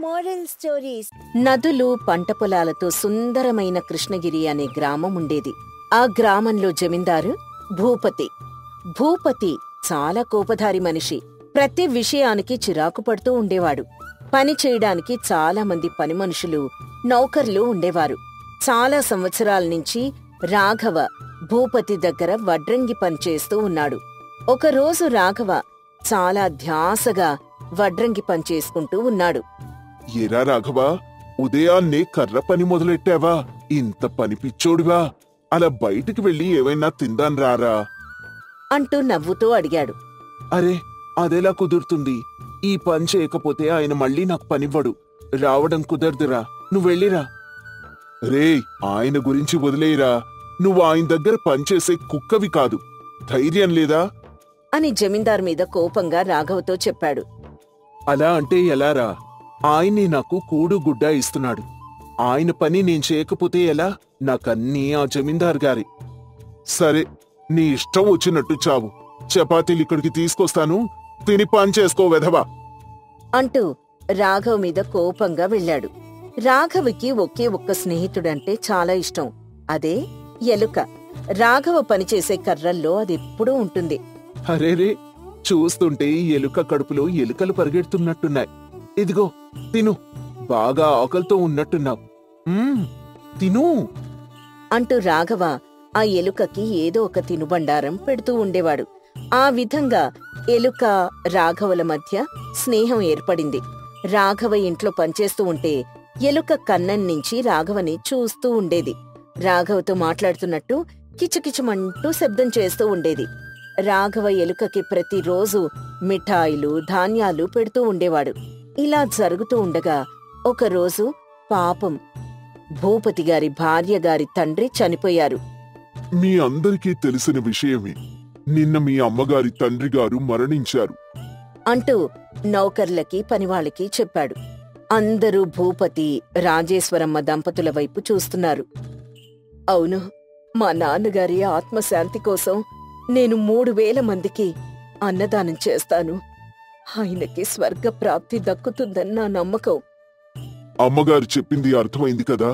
Moral stories. నదులు, పంట పొలాలతో సుందరమైన కృష్ణగిరి అనే గ్రామం ఉండేది. ఆ గ్రామంలో జమీందారు భూపతి. భూపతి చాలా కోపధారి మనిషి. ప్రతి విషయానికి చిరాకు పడుతూ ఉండేవాడు. పని చేయడానికి చాలా మంది పని మనుషులు, నౌకర్లు ఉండేవారు. చాలా సంవత్సరాల నుంచి రాఘవ భూపతి దగ్గర వడ్రంగి పనిచేస్తూ ఉన్నాడు. ఒకరోజు రాఘవ చాలా ధ్యాసగా వడ్రంగి పనిచేసుకుంటూ ఉన్నాడు. ఏరా రాఘవా, ఉదయాన్నే కర్ర పని మొదలెట్టావా? ఇంత పని పిచ్చోడివా? అలా బయటికి వెళ్ళి ఏవైనా తిందాన్ రారా అంటూ నవ్వుతూ అడిగాడు. అరే, అదెలా కుదురుతుంది? ఈ పని చేయకపోతే ఆయన మళ్ళీ నాకు పనివ్వడు. రావడం కుదరదురా, నువ్వెళ్ళిరా. రే, ఆయన గురించి వదిలేయరా. నువ్వు ఆయన దగ్గర పనిచేసే కుక్కవి కాదు. ధైర్యం లేదా అని జమీందార్ మీద కోపంగా రాఘవతో చెప్పాడు. అలా అంటే ఎలారా? ఆయనే నాకు కూడు గుడ్డ ఇస్తున్నాడు. ఆయన పని నేను చేయకపోతే ఎలా? నాకన్నీ ఆ జమీందార్ గారి. సరే, నీ ఇష్టం వచ్చినట్టు చావు. చపాతీలు ఇక్కడికి తీసుకొస్తాను, తిని పని చేసుకో వెధవా అంటూ రాఘవ్ మీద కోపంగా వెళ్ళాడు. రాఘవకి ఒకే ఒక్క స్నేహితుడంటే చాలా ఇష్టం. అదే ఎలుక. రాఘవ పనిచేసే కర్రల్లో అదెప్పుడూ ఉంటుంది. అరేరే, చూస్తుంటే ఈ ఎలుక కడుపులో ఎలుకలు పరిగెడుతున్నట్టున్నాయి. ఇదిగో తిను, బాగా ఆకలితో ఉన్నట్టున్నావు. తిను అంటూ రాఘవ ఆ ఎలుకకి ఏదో ఒక తినుబండారం పెడుతూ ఉండేవాడు. ఆ విధంగా ఎలుక రాఘవల మధ్య స్నేహం ఏర్పడింది. రాఘవ ఇంట్లో పనిచేస్తూ ఉంటే ఎలుక కన్నం నుంచి రాఘవని చూస్తూ ఉండేది. రాఘవతో మాట్లాడుతున్నట్టు కిచకిచమంటూ శబ్దం చేస్తూ ఉండేది. రాఘవ ఎలుకకి ప్రతిరోజు మిఠాయిలు, ధాన్యాలు పెడుతూ ఉండేవాడు. ఇలా జరుగుతూ ఉండగా ఒకరోజు పాపం భూపతి గారి భార్య గారి తండ్రి చనిపోయారు. మీ అందరికీ తెలిసిన విషయమే. నిన్న మీ అమ్మగారి తండ్రి గారు మరణించారు అంటూ నౌకర్లకి, పనివాళ్ళకి చెప్పాడు. అందరూ భూపతి, రాజేశ్వరమ్మ దంపతుల వైపు చూస్తున్నారు. అవును, మా నాన్నగారి ఆత్మశాంతి కోసం నేను 3000 మందికి అన్నదానం చేస్తాను. ఆయనకి స్వర్గప్రాప్తి దక్కుతుందని నా నమ్మకం. అమ్మగారు చెప్పింది అర్థమైంది కదా.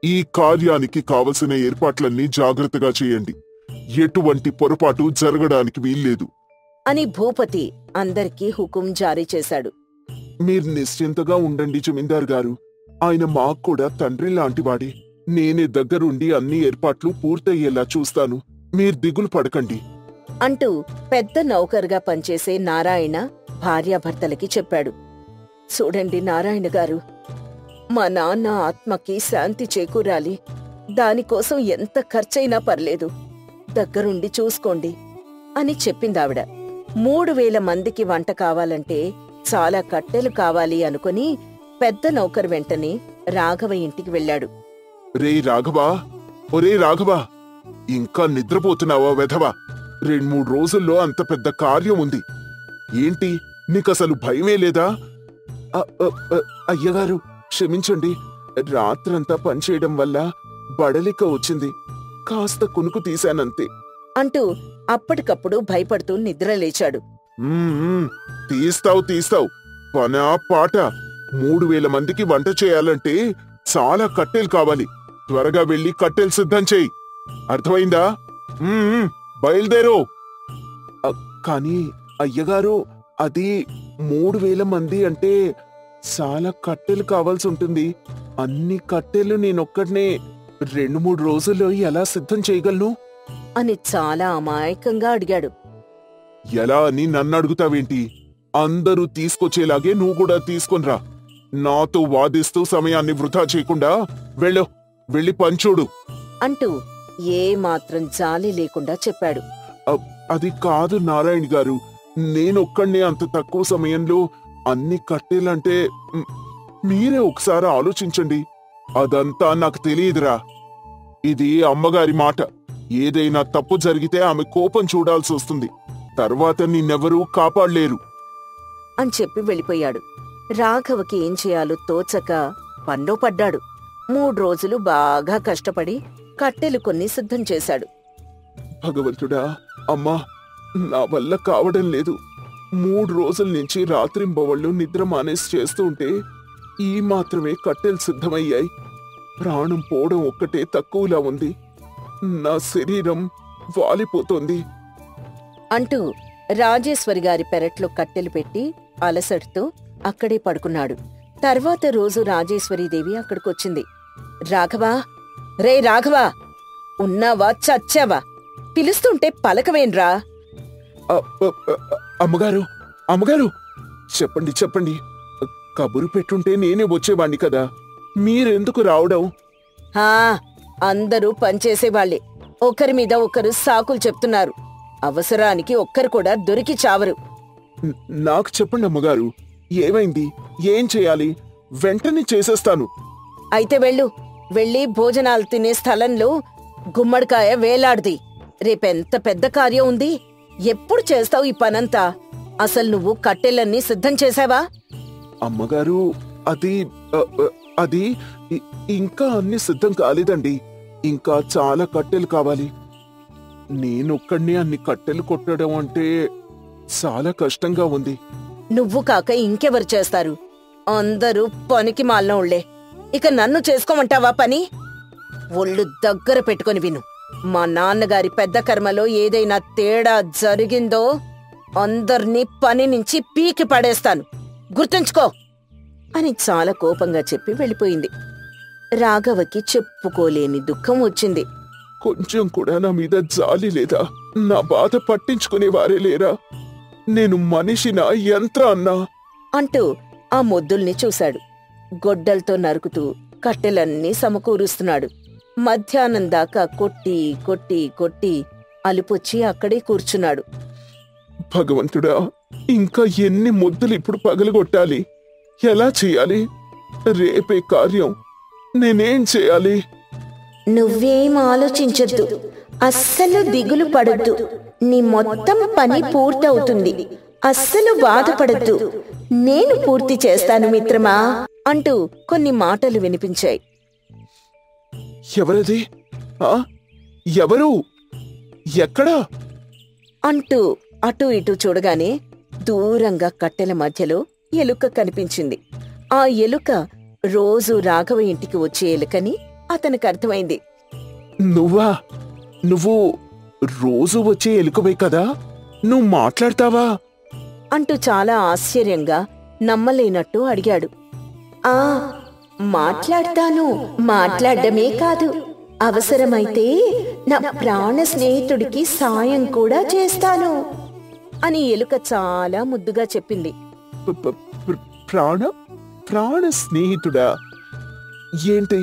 ఈ కార్యానికి కావలసిన ఏర్పాట్లన్నీ జాగ్రత్తగా చేయండి. ఎటువంటి పొరపాటు జరగడానికి వీల్లేదు అని భూపతి అందరికీ హుకుం జారీ చేశాడు. మీరు నిశ్చింతగా ఉండండి జమీందార్ గారు. ఆయన మాకు కూడా తండ్రి లాంటివాడే. నేనే దగ్గరుండి అన్ని ఏర్పాట్లు పూర్తయ్యేలా చూస్తాను. మీరు దిగులు పడకండి అంటూ పెద్ద నౌకరుగా పనిచేసే నారాయణ భార్యాభర్తలకి చెప్పాడు. చూడండి నారాయణ గారు, మా నాన్న ఆత్మకి శాంతి చేకూరాలి. దానికోసం ఎంత ఖర్చైనా పర్లేదు, దగ్గరుండి చూసుకోండి అని చెప్పిందావిడ. 3000 మందికి వంట కావాలంటే చాలా కట్టెలు కావాలి అనుకుని పెద్ద నౌకరు వెంటనే రాఘవ ఇంటికి వెళ్ళాడు. రే రాఘవా, ఒరే రాఘవా, ఇంకా నిద్రపోతున్నావా వెధవా? 2-3 రోజుల్లో అంత పెద్ద కార్యం ఉంది. ఏంటి, నీకసలు భయమే లేదా? అయ్యగారు క్షమించండి, రాత్రంతా పనిచేయడం వల్ల బడలిక వచ్చింది. కాస్త కునుకు తీశానంతే అంటూ అప్పటికప్పుడు భయపడుతూ నిద్రలేచాడు. తీస్తావు పనా పాట. 3000 మందికి వంట చేయాలంటే చాలా కట్టెలు కావాలి. త్వరగా వెళ్ళి కట్టెలు సిద్ధం చేయి. అర్థమైందా? బయలుదేరో. కాని అయ్యగారు, అది 3000 మంది అంటే చాలా కట్టెలు కావాల్సి ఉంటుంది. అన్ని కట్టెలు నేనొక్కడనే 2-3 రోజుల్లో ఎలా సిద్ధం చేయగలను అని చాలా అమాయకంగా అడిగాడు. ఎలా అని నన్ను అడుగుతావేంటి? అందరూ తీసుకొచ్చేలాగే నువ్వు కూడా తీసుకొనిరా. నాతో వాదిస్తూ సమయాన్ని వృధా చేయకుండా వెళ్ళి పంచోడు అంటూ ఏ మాత్రం జాలి లేకుండా చెప్పాడు. అది కాదు నారాయణ గారు, నేనొక్కడే అంత తక్కువ సమయంలో అన్ని కట్టేలంటే మీరే ఒకసారి ఆలోచించండి. అదంతా నాకు తెలియదురా. ఇది అమ్మగారి మాట. ఏదైనా తప్పు జరిగితే ఆమె కోపం చూడాల్సి వస్తుంది. తర్వాత నిన్నెవరూ కాపాడలేరు అని చెప్పి వెళ్ళిపోయాడు. రాఘవకి ఏం చేయాలో తోచక పనిలో పడ్డాడు. 3 రోజులు బాగా కష్టపడి కట్టెలు కొన్ని సిద్ధం చేశాడు. భగవంతుడా, అమ్మా, నా వల్ల కావడం లేదు. 3 రోజుల నుంచి రాత్రింబవళ్ళు నిద్ర మానేసి చేస్తూ ఉంటే ఈ మాత్రమే కట్టెలు సిద్ధమయ్యాయి. ప్రాణం పోవడం ఒక్కటే తక్కువలా ఉంది. నా శరీరం వాలిపోతోంది అంటూ రాజేశ్వరి గారి పెరట్లో కట్టెలు పెట్టి అలసటతో అక్కడే పడుకున్నాడు. తర్వాత రోజు రాజేశ్వరీదేవి అక్కడికొచ్చింది. రాఘవా, రే రాఘవా, ఉన్నావా చచ్చావా? పిలుస్తుంటే పలకవేన్రా? అమ్మగారు, అమ్మగారు, చెప్పండి చెప్పండి. కబురు పెట్టుంటే నేనే వచ్చేవాణ్ణి కదా, మీరెందుకు రావడం? అందరూ పనిచేసేవాళ్లే. ఒకరి మీద ఒకరు సాకులు చెప్తున్నారు. అవసరానికి ఒక్కరు కూడా దొరికి చావరు. నాకు చెప్పండి అమ్మగారు, ఏమైంది? ఏం చేయాలి? వెంటనే చేసేస్తాను. అయితే వెళ్ళి భోజనాలు తినే స్థలంలో గుమ్మడికాయ వేలాడిది. రేపెంత పెద్ద కార్యం ఉంది. ఎప్పుడు చేస్తావు ఈ పనంతా? అసలు నువ్వు కట్టెలన్నీ సిద్ధం చేశావా? అమ్మగారు, అది ఇంకా అన్ని సిద్ధం కాలేదండి. ఇంకా చాలా కట్టెలు కావాలి. నేనొక్కడినే అన్ని కట్టెలు కొట్టడం అంటే చాలా కష్టంగా ఉంది. నువ్వు కాక ఇంకెవరు చేస్తారు? అందరూ పనికి మాలినోళ్లే. ఇక నన్ను చేసుకోమంటావా పని? ఒళ్ళు దగ్గర పెట్టుకుని విను. మా నాన్నగారి పెద్ద కర్మలో ఏదైనా తేడా జరిగిందో అందర్నీ పని నుంచి పీకి పడేస్తాను, గుర్తుంచుకో అని చాలా కోపంగా చెప్పి వెళ్ళిపోయింది. రాఘవకి చెప్పుకోలేని దుఃఖం వచ్చింది. కొంచెం కూడా నా మీద జాలి లేదా? నా బాధ పట్టించుకునేవారే లేరా? నేను మనిషినా, యంత్రాన్నా? అంటూ ఆ మొద్దుల్ని చూశాడు. గొడ్డలతో నరుకుతూ కట్టెలన్నీ సమకూరుస్తున్నాడు. మధ్యాహ్నం దాకా కొట్టి కొట్టి కొట్టి అలుపొచ్చి అక్కడే కూర్చున్నాడు. భగవంతుడా, ఇంకా ఎన్ని ముద్దలు ఇప్పుడు పగలగొట్టాలి? ఎలా చెయ్యాలి? రేపే కార్యం. నేనేం చేయాలి? నువ్వేం ఆలోచించొద్దు, అస్సలు దిగులు పడొద్దు. నీ మొత్తం పని పూర్తవుతుంది. అస్సలు బాధపడద్దు. నేను పూర్తి చేస్తాను మిత్రమా అంటూ కొన్ని మాటలు వినిపించాయి. ఎవరది? ఎవరు? ఎక్కడా? అంటూ అటూ ఇటూ చూడగానే దూరంగా కట్టెల మధ్యలో ఎలుక కనిపించింది. ఆ ఎలుక రోజు రాఘవ ఇంటికి వచ్చే ఎలుకని అతనికి అర్థమైంది. నువ్వు రోజు వచ్చే ఎలుకవే కదా? నువ్వు మాట్లాడతావా? అంటూ చాలా ఆశ్చర్యంగా నమ్మలేనట్టు అడిగాడు. మాట్లాడతాను. మాట్లాడమే కాదు, అవసరమైతే నా ప్రాణ స్నేహితుడికి సాయం కూడా చేస్తాను అని ఎలుక చాలా ముద్దుగా చెప్పింది. ప్రాణ స్నేహితుడా? ఏంటి?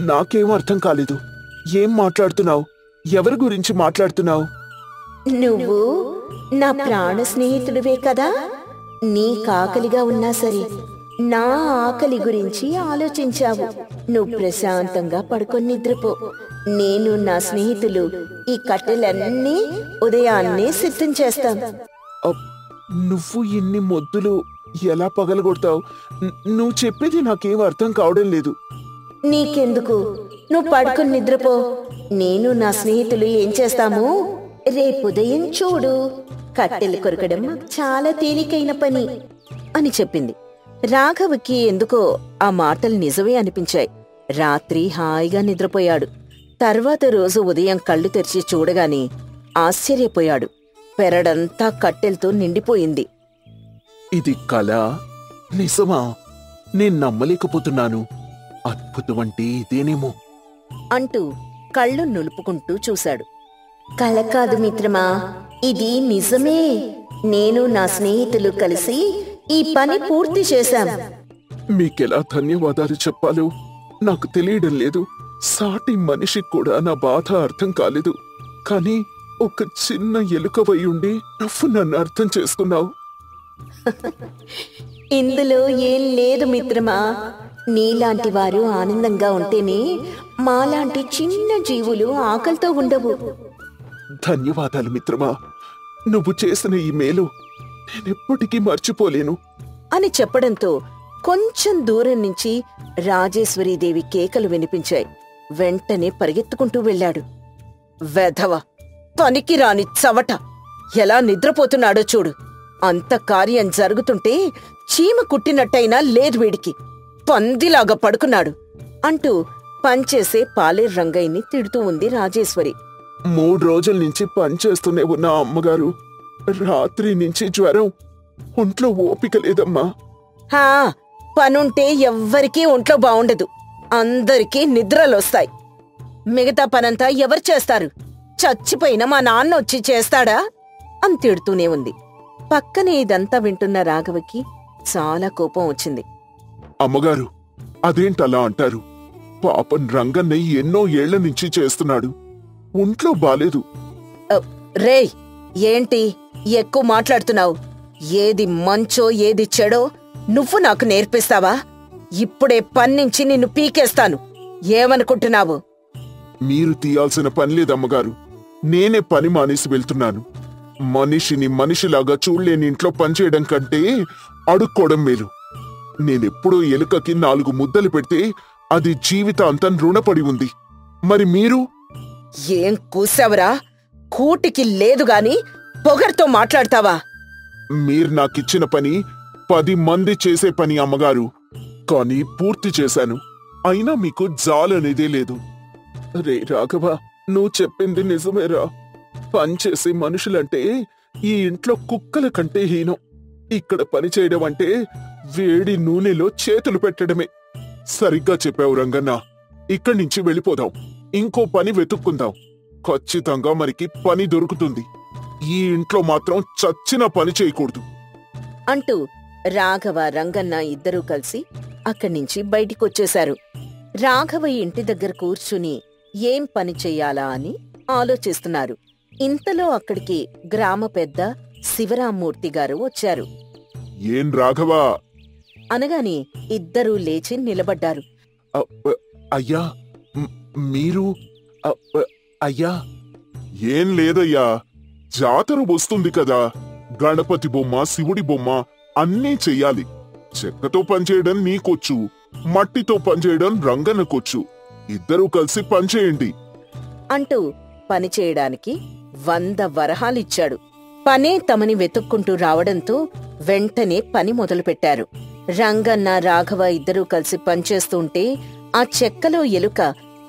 నాకేం అర్థం కాలేదు. ఏం మాట్లాడుతున్నావు? ఎవరి గురించి మాట్లాడుతున్నావు? నువ్వు నా ప్రాణ స్నేహితుడివే కదా. నీ కాకలిగా ఉన్నా సరే నా ఆకలి గురించి ఆలోచించావు. నువ్వు ప్రశాంతంగా పడుకొని నిద్రపో. నేను నా స్నేహితులు ఈ కట్టెలన్నీ ఉదయాన్నే సిద్ధం చేస్తాం. నువ్వు ఇన్ని మొద్దులు ఎలా పగలగొడతావు? నువ్వు చెప్పేది నాకేం అర్థం కావడం లేదు. నీకెందుకు, నువ్వు పడుకొని నిద్రపో. నేను నా స్నేహితులు ఏం చేస్తాము రేపు ఉదయం చూడు. కట్టెలు కొరకడం చాలా తేలికైన పని అని చెప్పింది. రాఘవకి ఎందుకో ఆ మాటలు నిజమే అనిపించాయి. రాత్రి హాయిగా నిద్రపోయాడు. తర్వాత రోజు ఉదయం కళ్ళు తెరిచి చూడగానే ఆశ్చర్యపోయాడు. పెరడంతా కట్టెలతో నిండిపోయింది. ఇది కళా? నిజమా? నేను నమ్మలేకపోతున్నాను. అద్భుతమంటే ఇదేనేమో అంటూ కళ్ళు నులుపుకుంటూ చూశాడు. కళ కాదు మిత్రమా, ఇది నిజమే. నేను నా స్నేహితులు కలిసి ఈ పని పూర్తి చేశాం. మీకెలా ధన్యవాదాలు చెప్పాలో నాకు తెలియడం లేదు. సాటి మనిషికి కూడా నా బాధ అర్థం కాలేదు. కానీ ఒక చిన్న ఎలుకవై ఉండి నువ్వు నన్ను అర్థం చేసుకున్నావు. ఇందులో ఏం లేదు మిత్రమా. నీలాంటి వారు ఆనందంగా ఉంటేనే మాలాంటి చిన్న జీవులు ఆకలితో ఉండవు. ధన్యవాదాలు మిత్రమా. నువ్వు చేసిన ఈ మేలు నేనెప్పటికీ మర్చిపోలేను అని చెప్పడంతో కొంచెం దూరం నుంచి రాజేశ్వరీదేవి కేకలు వినిపించాయి. వెంటనే పరిగెత్తుకుంటూ వెళ్ళాడు. వెధవ, పనికిరాని చవట, ఎలా నిద్రపోతున్నాడో చూడు. అంత కార్యం జరుగుతుంటే చీమ కుట్టినట్టయినా లేదు వీడికి, పందిలాగా పడుకున్నాడు అంటూ పనిచేసే పాలేరు రంగయ్యని తిడుతూ ఉంది రాజేశ్వరి. 3 రోజుల నుంచి పనిచేస్తూనే ఉన్నా అమ్మగారు. రాత్రి నుంచి జ్వరం, ఒంట్లో ఓపిక లేదమ్మా. హా, పనుంటే ఎవ్వరికీ ఒంట్లో బావుండదు, అందరికీ నిద్రలొస్తాయి. మిగతా పనంతా ఎవరు చేస్తారు? చచ్చిపోయిన మా నాన్న వచ్చి చేస్తాడా అని తిడుతూనే ఉంది. పక్కనే ఇదంతా వింటున్న రాఘవకి చాలా కోపం వచ్చింది. అమ్మగారు, అదేంటలా అంటారు? పాపం రంగన్నయ్య ఎన్నో ఏళ్ల నుంచి చేస్తున్నాడు, ఒంట్లో బాలేదు. రేయ్, ఏంటి ఎక్కువ మాట్లాడుతున్నావు? ఏది మంచో ఏది చెడో నువ్వు నాకు నేర్పిస్తావా? ఇప్పుడే పన్నించి నిన్ను పీకేస్తాను. ఏమనుకుంటున్నావు? మీరు తీయాల్సిన పని లేదమ్మగారు, నేనే పని మానేసి వెళ్తున్నాను. మనిషిని మనిషిలాగా చూడలేని ఇంట్లో పనిచేయడం కంటే అడుక్కోవడం మేలు. నేనెప్పుడూ ఎలుకకి 4 ముద్దలు పెడితే అది జీవితాంతం రుణపడి ఉంది. మరి మీరు? ఏం కూసావరా? కూటికి లేదుగాని పొగర్తో మాట్లాడతావా? మీరు నాకిచ్చిన పని 10 మంది చేసే పని అమ్మగారు, కానీ పూర్తి చేశాను. అయినా మీకు జాలనేదే లేదు. రే రాఘవ, నువ్వు చెప్పింది నిజమేరా. పనిచేసే మనుషులంటే ఈ ఇంట్లో కుక్కల కంటే హీనం. ఇక్కడ పనిచేయడం అంటే వేడి నూనెలో చేతులు పెట్టడమే. సరిగ్గా చెప్పావు రంగన్న. ఇక్కడి నుంచి వెళ్ళిపోదాం, ఇంకో పని వెతుక్కుందాం. ఖచ్చితంగా మనకి పని దొరుకుతుంది. ఈ ఇంట్లో మాత్రం చచ్చిన పని చేయకూడదు అంటూ రాఘవ రంగన్న ఇద్దరూ కలిసి అక్కడి నుంచి బయటికొచ్చేశారు. రాఘవ ఇంటి దగ్గర కూర్చుని ఏం పని చెయ్యాలా అని ఆలోచిస్తున్నారు. ఇంతలో అక్కడికి గ్రామ పెద్ద శివరామ్మూర్తి గారు వచ్చారు. ఏం రాఘవా అనగానే ఇద్దరూ లేచి నిలబడ్డారు. అయ్యా, మీరు? అయ్యా, ఏం లేదయ్యా, జాతర వస్తుంది కదా. గణపతి బొమ్మ, శివుడి బొమ్మ అన్నీ చెయ్యాలి. చెక్కతో పనిచేయడం నీకొచ్చు, మట్టితో పనిచేయడం రంగన్నకొచ్చు. ఇద్దరూ కలిసి పనిచేయండి అంటూ పనిచేయడానికి 100 వరహాలిచ్చాడు. పనే తమని వెతుక్కుంటూ రావడంతో వెంటనే పని మొదలుపెట్టారు. రంగన్న రాఘవ ఇద్దరూ కలిసి పనిచేస్తుంటే ఆ చెక్కలో ఎలుక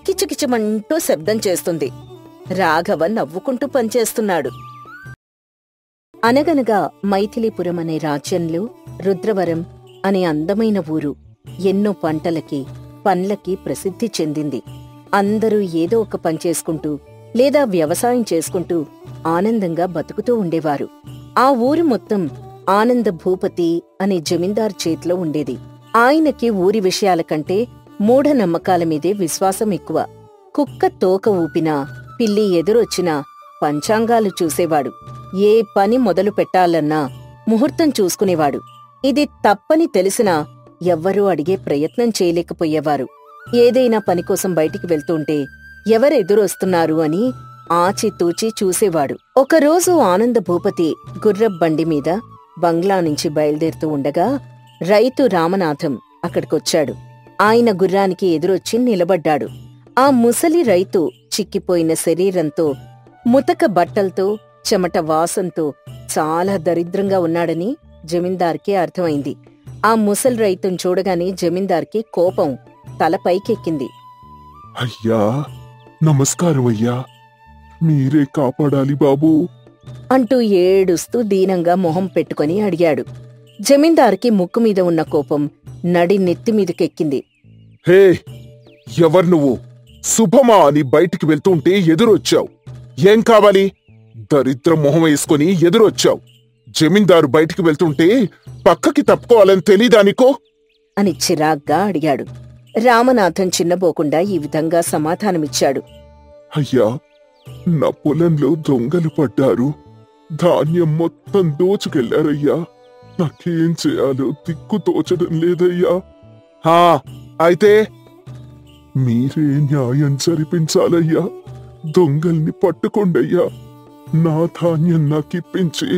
కిచకిచమంటూ శబ్దం చేస్తుంది. రాఘవ నవ్వుకుంటూ పనిచేస్తున్నాడు. అనగనగా మైథిలీపురం అనే రాజ్యంలో రుద్రవరం అనే అందమైన ఊరు ఎన్నో పంటలకి పండ్లకి ప్రసిద్ధి చెందింది. అందరూ ఏదో ఒక పని చేసుకుంటూ లేదా వ్యవసాయం చేసుకుంటూ ఆనందంగా బతుకుతూ ఉండేవారు. ఆ ఊరు మొత్తం ఆనంద భూపతి అనే జమీందారు చేతిలో ఉండేది. ఆయనకి ఊరి విషయాల కంటే మూఢనమ్మకాల మీదే విశ్వాసం ఎక్కువ. కుక్క తోక ఊపినా, పిల్లి ఎదురొచ్చినా పంచాంగాలు చూసేవాడు. ఏ పని మొదలు పెట్టాలన్నా ముహూర్తం చూసుకునేవాడు. ఇది తప్పని తెలిసినా ఎవ్వరూ అడిగే ప్రయత్నం చేయలేకపోయేవారు. ఏదైనా పనికోసం బయటికి వెళ్తుంటే ఎవరెదురొస్తున్నారు అని ఆచితూచి చూసేవాడు. ఒకరోజు ఆనంద భూపతి గుర్రబండి మీద బంగ్లా నుంచి బయలుదేరుతూ ఉండగా రైతు రామనాథం అక్కడికొచ్చాడు. ఆయన గుర్రానికి ఎదురొచ్చి నిలబడ్డాడు. ఆ ముసలి రైతు చిక్కిపోయిన శరీరంతో, ముతక బట్టలతో, చెమట వాసంతో చాలా దరిద్రంగా ఉన్నాడని జమీందార్కి అర్థమైంది. ఆ ముసలి రైతును చూడగానే జమీందార్కి కోపం తలపైకెక్కింది. అయ్యా, నమస్కారం అయ్యా, మీరే కాపాడాలి బాబూ అంటూ ఏడుస్తూ దీనంగా మొహం పెట్టుకుని అడిగాడు. జమీందార్కి ముక్కు మీద ఉన్న కోపం నడి నెత్తిమీదకెక్కింది. హే, ఎవరు నువ్వు? శుభమా అని బయటికి వెళ్తుంటే ఎదురొచ్చావు. ఏం కావాలి? దరిద్ర మొహం వేసుకుని ఎదురొచ్చావు. జమీందారు బయటికి వెళ్తుంటే పక్కకి తప్పుకోవాలని తెలీదానికో అని చిరాగ్గా అడిగాడు. రామనాథం చిన్నబోకుండా ఈ విధంగా సమాధానమిచ్చాడు. అయ్యా, నా పొలంలో దొంగలు పడ్డారు. ధాన్యం మొత్తం దోచుకెళ్లారయ్యా. నాకేం చేయాలో దిక్కు తోచడం లేదయ్యా. అయితే మీరే న్యాయం జరిపించాలయ్యా. దొంగల్ని పట్టుకోండయ్యా. నా ధాన్యం నాకిప్పించి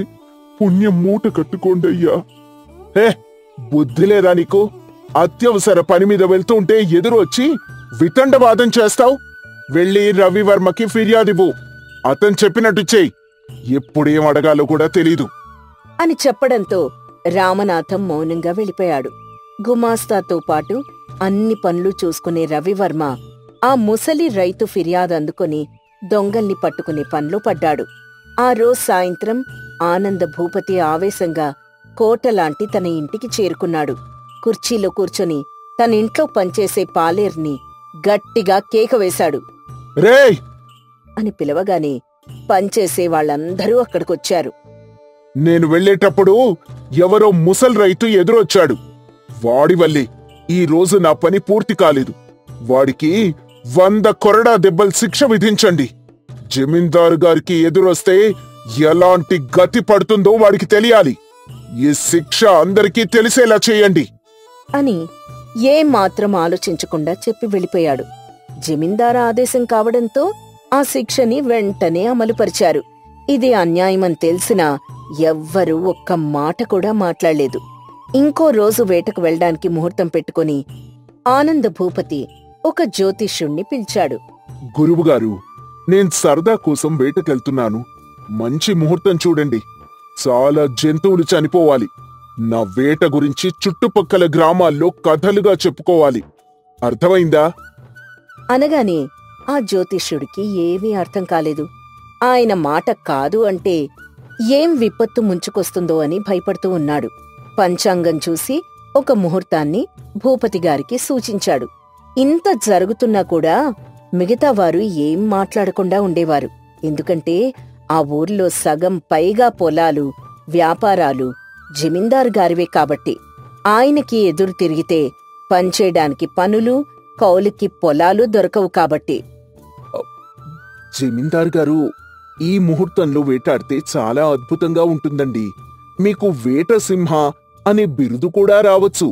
పుణ్యం మూట కట్టుకోండయ్యా. హే, బుద్ధి లేదా నీకు? అత్యవసర పని మీద వెళ్తుంటే ఎదురు వచ్చి వితండవాదం చేస్తావు. వెళ్ళి రవివర్మకి ఫిర్యాదివ్వు. అతను చెప్పినట్టు చెయ్యి. ఎప్పుడేం అడగాలో కూడా తెలీదు అని చెప్పడంతో రామనాథం మౌనంగా వెళ్ళిపోయాడు. గుమాస్తాతో పాటు అన్ని పనులు చూసుకునే రవివర్మ ఆ ముసలి రైతు ఫిర్యాదు అందుకొని దొంగల్ని పట్టుకునే పనిలో పడ్డాడు. ఆ రోజు సాయంత్రం ఆనంద భూపతి ఆవేశంగా కోటలాంటి తన ఇంటికి చేరుకున్నాడు. కుర్చీలో కూర్చొని తన ఇంట్లో పనిచేసే పాలేర్ని గట్టిగా కేక వేశాడు. రేయ్ అని పిలవగానే పనిచేసే వాళ్ళందరూ అక్కడికొచ్చారు. నేను వెళ్ళేటప్పుడు ఎవరో ముసల్ రైతు ఎదురొచ్చాడు. వాడి వల్లే ఈ రోజు నా పని పూర్తి కాలేదు. వాడికి 100 కొరడా దెబ్బలు శిక్ష విధించండి. జమీందారు గారికి ఎదురొస్తే ఎలాంటి గతి పడుతుందో వాడికి తెలియాలి. ఈ శిక్ష అందరికీ తెలిసేలా చేయండి అని ఏమాత్రం ఆలోచించకుండా చెప్పి వెళ్ళిపోయాడు. జమీందారు ఆదేశం కావడంతో ఆ శిక్షని వెంటనే అమలుపరిచారు. ఇది అన్యాయమని తెలిసినా ఎవ్వరూ ఒక్క మాట కూడా మాట్లాడలేదు. ఇంకో రోజు వేటకు వెళ్లడానికి ముహూర్తం పెట్టుకుని ఆనంద భూపతి ఒక జ్యోతిష్యుణ్ణి పిలిచాడు. గురువుగారు, నేను సరదా కోసం వేటకెళ్తున్నాను. మంచి ముహూర్తం చూడండి. చాలా జంతువులు చనిపోవాలి. నా వేట గురించి చుట్టుపక్కల గ్రామాల్లో కథలుగా చెప్పుకోవాలి. అర్థమైందా? అనగానే ఆ జ్యోతిష్యుడికి ఏమీ అర్థం కాలేదు. ఆయన మాట కాదు అంటే ఏం విపత్తు ముంచుకొస్తుందో అని భయపడుతూ ఉన్నాడు. పంచాంగం చూసి ఒక ముహూర్తాన్ని భూపతిగారికి సూచించాడు. ఇంత జరుగుతున్నా కూడా మిగతా వారు ఏం మాట్లాడకుండా ఉండేవారు. ఎందుకంటే ఆ ఊర్లో సగం పైగా పొలాలు, వ్యాపారాలు జమీందారు గారివే కాబట్టి. ఆయనకి ఎదురు తిరిగితే పనిచేయడానికి పనులు, కౌలుకి పొలాలు దొరకవు కాబట్టి. జమీందారు గారు, ఈ ముహూర్తంలో వేటాడితే చాలా అద్భుతంగా ఉంటుందండి. మీకు వేటసింహ అనే బిరుదు కూడా రావచ్చు.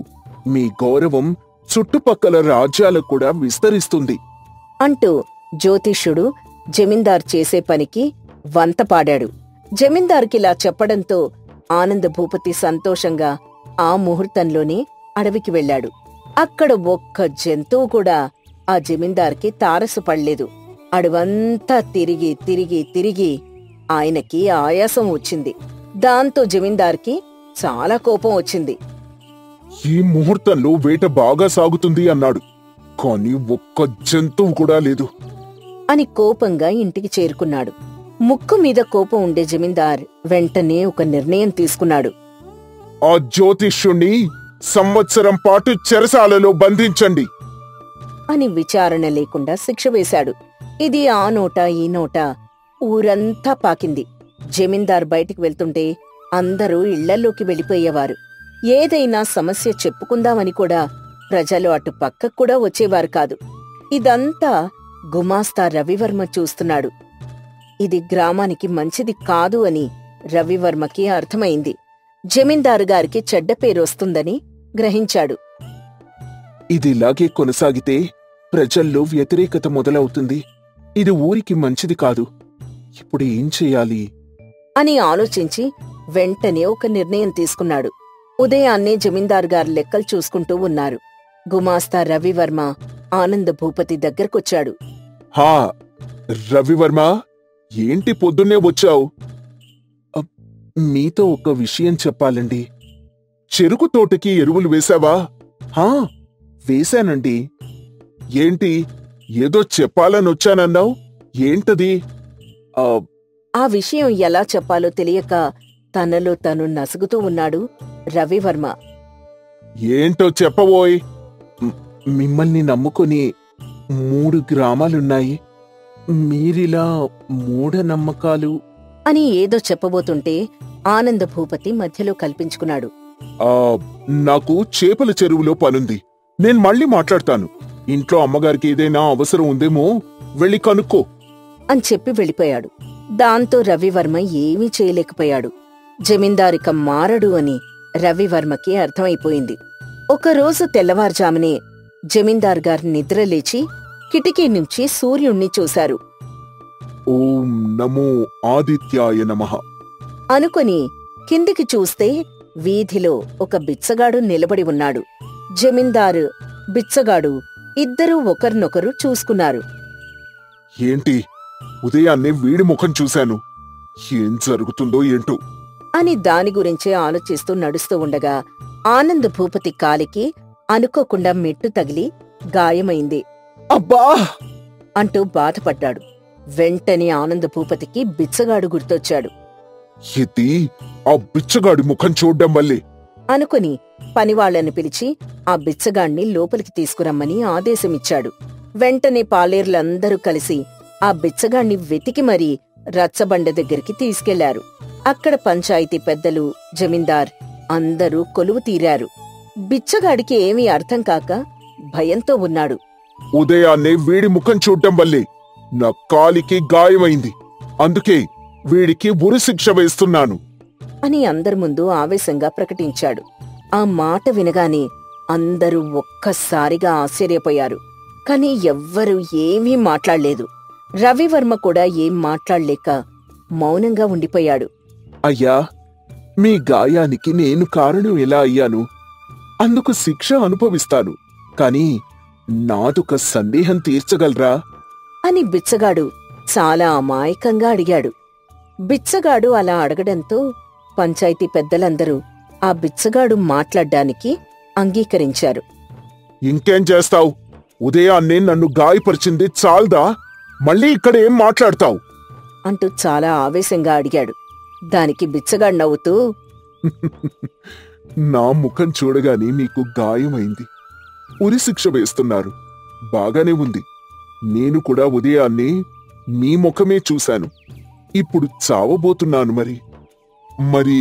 మీ గౌరవం చుట్టుపక్కల రాజ్యాలకు కూడా విస్తరిస్తుంది అంటూ జ్యోతిష్యుడు జమీందార్ చేసే పనికి వంతపాడాడు. జమీందార్కిలా చెప్పడంతో ఆనంద భూపతి సంతోషంగా ఆ ముహూర్తంలోనే అడవికి వెళ్లాడు. అక్కడ ఒక్క జంతువు కూడా ఆ జమీందార్కి తారసపడలేదు. అడవంతా తిరిగి తిరిగి తిరిగి ఆయనకి ఆయాసం వచ్చింది. దాంతో జమీందార్కి చాలా కోపం వచ్చింది. ఈ ముహూర్తంలో వేట బాగా సాగుతుంది అన్నాడు, కానీ ఒక్క జంతువు కూడా లేదు అని కోపంగా ఇంటికి చేరుకున్నాడు. ముక్కు మీద కోపం ఉండే జమీందార్ వెంటనే ఒక నిర్ణయం తీసుకున్నాడు. ఆ జ్యోతిష్యుణ్ణి సంవత్సరం పాటు చెరసాలలో బంధించండి అని విచారణ లేకుండా శిక్ష వేశాడు. ఇది ఆ నోట ఈ నోట ఊరంతా పాకింది. జమీందార్ బయటికి వెళ్తుంటే అందరూ ఇళ్లల్లోకి వెళ్ళిపోయేవారు. ఏదైనా సమస్య చెప్పుకుందామని కూడా ప్రజలు అటు పక్కకు కూడా వచ్చేవారు కాదు. ఇదంతా గుమాస్తా రవివర్మ చూస్తున్నాడు. ఇది గ్రామానికి మంచిది కాదు అని రవివర్మకి అర్థమైంది. జమీందారు గారికి చెడ్డ పేరొస్తుందని గ్రహించాడు. ఇదిలాగే కొనసాగితే ప్రజల్లో వ్యతిరేకత మొదలవుతుంది. ఇది ఊరికి మంచిది కాదు. ఇప్పుడు ఏం చెయ్యాలి అని ఆలోచించి వెంటనే ఒక నిర్ణయం తీసుకున్నాడు. ఉదయాన్నే జమీందారు గారు లెక్కలు చూసుకుంటూ ఉన్నారు. గుమాస్తా రవివర్మ ఆనంద భూపతి దగ్గరకొచ్చాడు. హా రవివర్మ, ఏంటి పొద్దున్నే వచ్చావు? మీతో ఒక విషయం చెప్పాలండి. చెరుకు తోటకి ఎరువులు వేశావా? హా వేశానండి. ఏంటి ఏదో చెప్పాలనొచ్చానన్నావు, ఏంటది? ఆ విషయం ఎలా చెప్పాలో తెలియక తనలో తను నసుగుతూ ఉన్నాడు రవివర్మ. ఏంటో చెప్పబోయ్. మిమ్మల్ని నమ్ముకొని 3 గ్రామాలున్నాయి. మీరిలా మూఢనమ్మకాలు అని ఏదో చెప్పబోతుంటే ఆనంద భూపతి మధ్యలో కల్పించుకున్నాడు. నాకు చేపల చెరువులో పనుంది. నేను మళ్ళీ మాట్లాడతాను. ఇంట్లో అమ్మగారికి ఏదైనా అవసరం ఉందేమో, వెళ్ళి కనుక్కో అని చెప్పి వెళ్ళిపోయాడు. దాంతో రవివర్మ ఏమీ చేయలేకపోయాడు. జమీందారిక మారడు అని రవివర్మకి అర్థమైపోయింది. ఒకరోజు తెల్లవారుజామునే జమీందార్ గారు నిద్రలేచి కిటికీ నుంచి సూర్యుణ్ణి చూశారు. ఓం నమో ఆదిత్యాయ నమః అనుకొని కిందికి చూస్తే వీధిలో ఒక బిచ్చగాడు నిలబడి ఉన్నాడు. జమీందారు, బిచ్చగాడు ఇద్దరూ ఒకరినొకరు చూసుకున్నారు. ఏంటి, ఉదయాన్నే వీడి ముఖం చూశాను. ఏం జరుగుతుందో ఏంటో. అని దాని గురించే ఆలోచిస్తూ నడుస్తూ ఉండగా ఆనంద్ భూపతి కాలికి అనుకోకుండా మెట్టు తగిలి గాయమైంది అబ్బా అంటూ బాధపడ్డాడు. వెంటనే ఆనంద్ భూపతికి బిచ్చగాడు గుర్తొచ్చాడు. ఇది ఆ బిచ్చగాడి ముఖం చూడ్డం వల్లే అనుకుని పనివాళ్లను పిలిచి ఆ బిచ్చగాణ్ణి లోపలికి తీసుకురమ్మని ఆదేశమిచ్చాడు. వెంటనే పాలేర్లందరూ కలిసి ఆ బిచ్చగాణ్ణి వెతికి మరీ రచ్చబండ దగ్గరికి తీసుకెళ్లారు. అక్కడ పంచాయతీ పెద్దలు, జమీందార్ అందరూ కొలువు తీరారు. బిచ్చగాడికి ఏమీ అర్థం కాక భయంతో ఉన్నాడు. ఉదయాన్నే వీడి ముఖం చూడ్డం వల్లే నా కాలికి గాయమైంది. అందుకే వీడికి ఉరిశిక్ష వేస్తున్నాను అని అందరి ముందు ఆవేశంగా ప్రకటించాడు. ఆ మాట వినగానే అందరూ ఒక్కసారిగా ఆశ్చర్యపోయారు. కాని ఎవ్వరూ ఏమీ మాట్లాడలేదు. రవివర్మ కూడా ఏం మాట్లాడలేక మౌనంగా ఉండిపోయాడు. అయ్యా, మీ గాయానికి నేను కారణం ఎలా అయ్యాను? అందుకు శిక్ష అనుభవిస్తాను. కాని నాదొక సందేహం తీర్చగలరా అని బిచ్చగాడు చాలా అమాయకంగా అడిగాడు. బిచ్చగాడు అలా అడగడంతో పంచాయతీ పెద్దలందరూ ఆ బిచ్చగాడు మాట్లాడ్డానికి అంగీకరించారు. ఇంకేం చేస్తావు? ఉదయాన్నే నన్ను గాయపరిచింది చాల్దా? మళ్ళీ ఇక్కడ ఏం మాట్లాడతావు అంటూ చాలా ఆవేశంగా అడిగాడు. దానికి బిచ్చగాడు నవ్వుతూ, నా ముఖం చూడగానే మీకు గాయమైంది, ఉరిశిక్ష వేస్తున్నారు. బాగానే ఉంది. నేను కూడా ఉదయాన్నే మీ ముఖమే చూశాను. ఇప్పుడు చావబోతున్నాను. మరి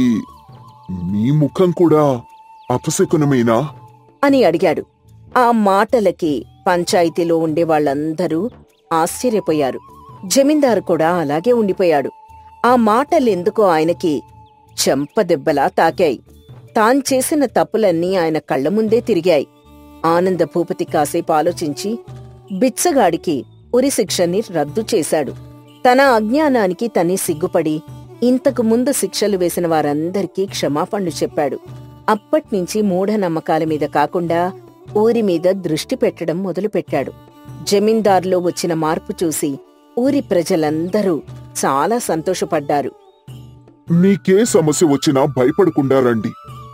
మీ ముఖం కూడా అపశకునమేనా అని అడిగాడు. ఆ మాటలకి పంచాయతీలో ఉండేవాళ్లందరూ ఆశ్చర్యపోయారు. జమీందారు కూడా అలాగే ఉండిపోయాడు. ఆ మాటలెందుకో ఆయనకి చెంపదెబ్బలా తాకాయి. తాను చేసిన తప్పులన్నీ ఆయన కళ్ల ముందే తిరిగాయి. ఆనంద భూపతి కాసేపు ఆలోచించి బిచ్చగాడికి ఉరిశిక్షని రద్దు చేశాడు. తన అజ్ఞానానికి తనే సిగ్గుపడి ఇంతకు ముందు శిక్షలు వేసిన వారందరికీ క్షమాపణలు చెప్పాడు. అప్పట్నుంచి మూఢనమ్మకాల మీద కాకుండా ఊరి మీద దృష్టి పెట్టడం మొదలుపెట్టాడు. జమీందారులో వచ్చిన మార్పు చూసి ఊరి ప్రజలందరూ చాలా సంతోషపడ్డారు. మీకే సమస్య వచ్చినా భయపడకుండా రండి.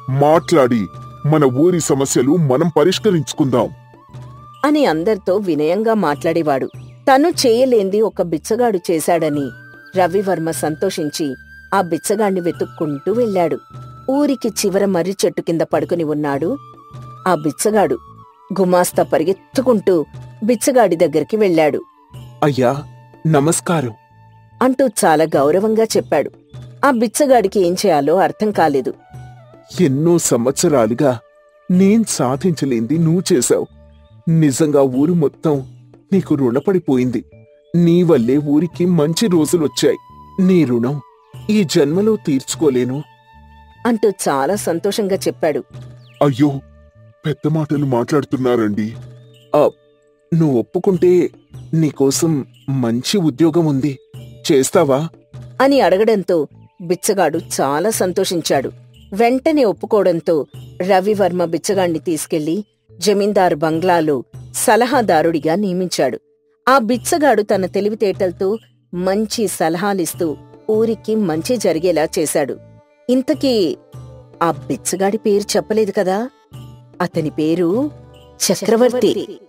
మాట్లాడి మన ఊరి సమస్యలు మనం పరిష్కరించుకుందాం అని అందరితో వినయంగా మాట్లాడేవాడు. తను చేయలేంది ఒక బిచ్చగాడు చేశాడని రవివర్మ సంతోషించి ఆ బిచ్చగాణ్ణి వెతుక్కుంటూ వెళ్ళాడు. ఊరికి చివర మర్రి చెట్టు కింద పడుకుని ఉన్నాడు ఆ బిచ్చగాడు. గుమాస్తా పరిగెత్తుకుంటూ బిచ్చగాడి దగ్గరికి వెళ్ళాడు. అయ్యా, నమస్కారం అంటూ చాలా గౌరవంగా చెప్పాడు. ఆ బిచ్చగాడికి ఏం చేయాలో అర్థం కాలేదు. ఎన్నో సంవత్సరాలుగా నేను సాధించలేంది నువ్వు చేశావు. నిజంగా ఊరు మొత్తం నీకు రుణపడిపోయింది. నీ వల్లే ఊరికి మంచి రోజులొచ్చాయి. నీ రుణం ఈ జన్మలో తీర్చుకోలేను అంటూ చాలా సంతోషంగా చెప్పాడు. అయ్యో, పెద్ద మాటలు మాట్లాడుతున్నారండి. నువ్వు ఒప్పుకుంటే నీకోసం మంచి ఉద్యోగం ఉంది, చేస్తావా అని అడగడంతో బిచ్చగాడు చాలా సంతోషించాడు. వెంటనే ఒప్పుకోవడంతో రవివర్మ బిచ్చగాణ్ణి తీసుకెళ్లి జమీందారు బంగ్లాలో సలహాదారుడిగా నియమించాడు. ఆ బిచ్చగాడు తన తెలివితేటలతో మంచి సలహాలిస్తూ ఊరికి మంచి జరిగేలా చేశాడు. ఇంతకీ ఆ బిచ్చగాడి పేరు చెప్పలేదు కదా? అతని పేరు చక్రవర్తి.